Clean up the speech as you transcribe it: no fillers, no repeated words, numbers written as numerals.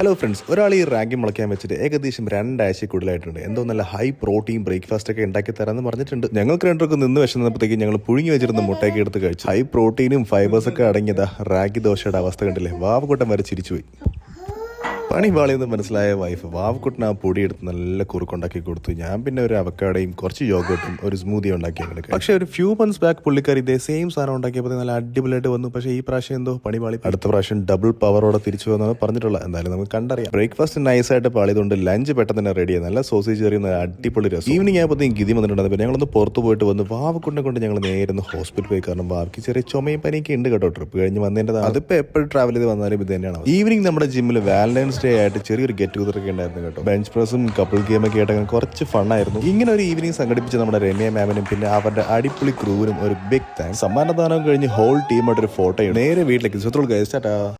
Hello friends, ഒരാൾ ഈ റാഗി മുളയ്ക്കാൻ വെച്ചിട്ട് ഏകദേശം 2 ആഴ്ച കൂടുതലായിട്ടുണ്ട്. എന്തോ നല്ല ഹൈ പ്രോട്ടീൻ ബ്രേക്ക്ഫാസ്റ്റ് ഒക്കെ ഉണ്ടാക്കി തരാമെന്ന് പറഞ്ഞിട്ടുണ്ട്. ഞങ്ങൾക്ക് രണ്ടുപേർക്കും നിന്ന് വിശന്നപ്പോഴത്തേക്ക് ഞങ്ങൾ പുഴുങ്ങി വെച്ചിരുന്ന മുട്ടയൊക്കെ എടുത്ത് കഴിച്ചു. ഹൈ പ്രോട്ടീനും ഫൈബേഴ്സ് ഒക്കെ അടങ്ങിയതാ റാഗി ദോശയുടെ അവസ്ഥ കണ്ടില്ലേ. വാവക്കൂട്ടം വരെ ചിരിച്ചുപോയി. പണി പാളിയെന്ന് മനസ്സിലായ വൈഫ് വാവക്കുട്ടിന് ആ പൊടിയെടുത്ത് നല്ല കുറുക്കുണ്ടാക്കി കൊടുത്തു. ഞാൻ പിന്നെ ഒരു അവക്കാടയും കുറച്ച് യോഗട്ടും ഒരു സ്മൂതി ഉണ്ടാക്കി അങ്ങനെ. പക്ഷേ ഒരു ഫ്യൂ മന്ത്സ് ബാക്ക് പുള്ളിക്കാരി ഇതേ സെയിം സാധനം ഉണ്ടാക്കിയപ്പോൾ നല്ല അടിപൊളിയായിട്ട് വന്നു. പക്ഷേ ഈ പ്രാവശ്യം എന്തോ പണി പാളി. അടുത്ത പ്രാവശ്യം ഡബിൾ പവറോടെ തിരിച്ചു വന്നാണ് പറഞ്ഞിട്ടുള്ളത്. എന്തായാലും നമുക്ക് കണ്ടറിയാം. ബ്രേക്ക്ഫാസ്റ്റ് നൈസായിട്ട് പാളിയതുകൊണ്ട് ലഞ്ച് പെട്ടെന്ന് തന്നെ റെഡിയായി. നല്ല സോസേജ് കറി, അടിപൊളി രസം. ഈവനിങ് ആയപ്പോഴത്തേക്കും ഗിതി വന്നിട്ടുണ്ടായിരുന്നു. പിന്നെ ഞങ്ങളൊന്ന് പുറത്ത് പോയിട്ട് വന്ന് വാവക്കുട്ടിനെ കൊണ്ട് ഞങ്ങൾ നേരെ ഹോസ്പിറ്റൽ പോയി. കാരണം വാവയ്ക്ക് ചെറിയ ചുമയും പനിയൊക്കെ ഉണ്ട് കേട്ടോ. ട്രിപ്പ് കഴിഞ്ഞ് വന്നതിൻ്റെ അതിപ്പോൾ എപ്പോഴും ട്രാവൽ ചെയ്ത് വന്നാലും ഇത് തന്നെയാണ്. ഈവനിങ് നമ്മുടെ ജിമ്മിൽ വാലന്റൈൻസ് ഡേ ആയിട്ട് ചെറിയൊരു ഗെറ്റ് ടുഗദർ ഒക്കെ ഉണ്ടായിരുന്നു കേട്ടോ. ബെഞ്ച് പ്രസും കപ്പിൾ ഗെയിം ഒക്കെ ആയിട്ട് അങ്ങനെ കുറച്ച് ഫണ്ണായിരുന്നു. ഇങ്ങനെ ഒരു ഈവനിങ് സംഘടിപ്പിച്ച നമ്മുടെ രമ്യ മാമിനും പിന്നെ അവരുടെ അടിപൊളി ക്രൂവിനും ഒരു ബിഗ് താങ്ക്സ്. സമ്മാനദാനം കഴിഞ്ഞ് ഹോൾ ടീമായിട്ട് ഒരു ഫോട്ടോ നേരെ വീട്ടിലേക്ക്.